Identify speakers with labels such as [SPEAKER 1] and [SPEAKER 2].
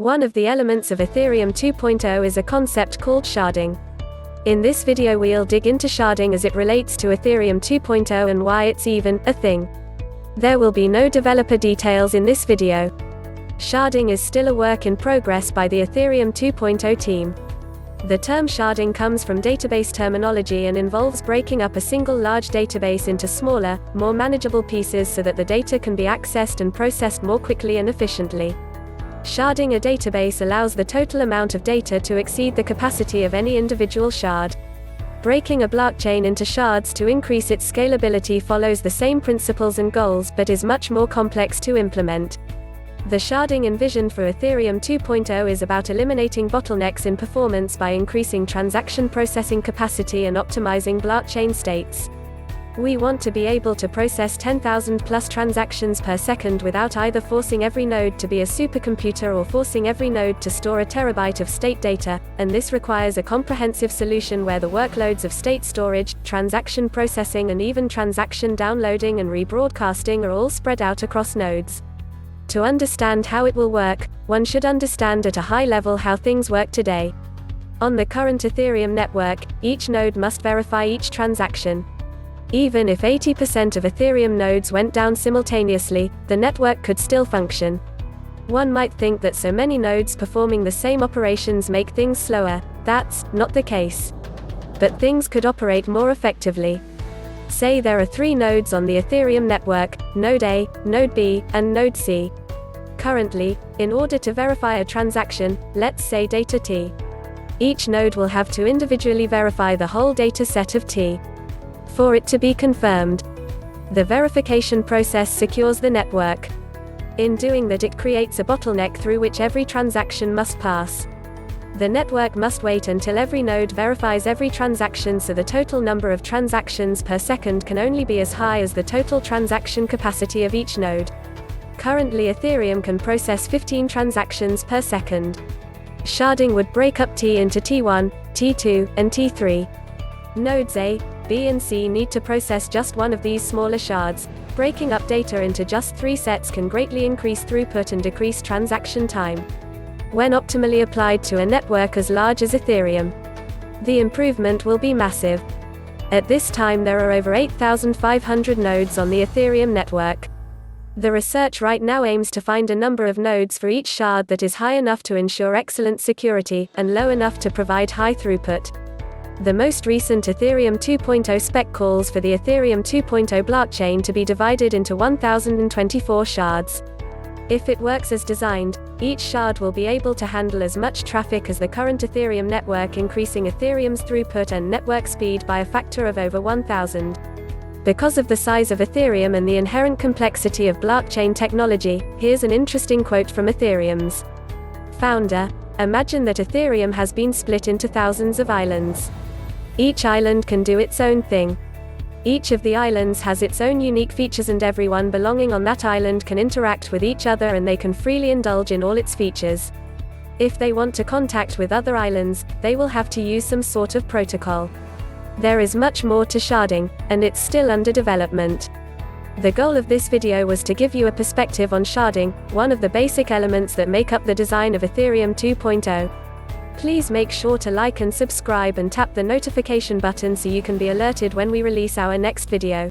[SPEAKER 1] One of the elements of Ethereum 2.0 is a concept called sharding. In this video we'll dig into sharding as it relates to Ethereum 2.0 and why it's even a thing. There will be no developer details in this video. Sharding is still a work in progress by the Ethereum 2.0 team. The term sharding comes from database terminology and involves breaking up a single large database into smaller, more manageable pieces so that the data can be accessed and processed more quickly and efficiently. Sharding a database allows the total amount of data to exceed the capacity of any individual shard. Breaking a blockchain into shards to increase its scalability follows the same principles and goals but is much more complex to implement. The sharding envisioned for Ethereum 2.0 is about eliminating bottlenecks in performance by increasing transaction processing capacity and optimizing blockchain states. We want to be able to process 10,000 plus transactions per second without either forcing every node to be a supercomputer or forcing every node to store a terabyte of state data, and this requires a comprehensive solution where the workloads of state storage, transaction processing and even transaction downloading and rebroadcasting are all spread out across nodes. To understand how it will work, one should understand at a high level how things work today. On the current Ethereum network, each node must verify each transaction. Even if 80% of Ethereum nodes went down simultaneously, the network could still function. One might think that so many nodes performing the same operations make things slower. That's not the case. But things could operate more effectively. Say there are 3 nodes on the Ethereum network, Node A, Node B, and Node C. Currently, in order to verify a transaction, let's say data T, each node will have to individually verify the whole data set of T. For it to be confirmed, the verification process secures the network. In doing that, it creates a bottleneck through which every transaction must pass. The network must wait until every node verifies every transaction, so the total number of transactions per second can only be as high as the total transaction capacity of each node. Currently, Ethereum can process 15 transactions per second. Sharding would break up T into T1, T2, and T3. Nodes A, B and C need to process just one of these smaller shards. Breaking up data into just 3 sets can greatly increase throughput and decrease transaction time, when optimally applied to a network as large as Ethereum. The improvement will be massive. At this time there are over 8,500 nodes on the Ethereum network. The research right now aims to find a number of nodes for each shard that is high enough to ensure excellent security, and low enough to provide high throughput. The most recent Ethereum 2.0 spec calls for the Ethereum 2.0 blockchain to be divided into 1,024 shards. If it works as designed, each shard will be able to handle as much traffic as the current Ethereum network, increasing Ethereum's throughput and network speed by a factor of over 1,000. Because of the size of Ethereum and the inherent complexity of blockchain technology, here's an interesting quote from Ethereum's founder. Imagine that Ethereum has been split into thousands of islands. Each island can do its own thing. Each of the islands has its own unique features, and everyone belonging on that island can interact with each other and they can freely indulge in all its features. If they want to contact with other islands, they will have to use some sort of protocol. There is much more to sharding, and it's still under development. The goal of this video was to give you a perspective on sharding, one of the basic elements that make up the design of Ethereum 2.0. Please make sure to like and subscribe and tap the notification button so you can be alerted when we release our next video.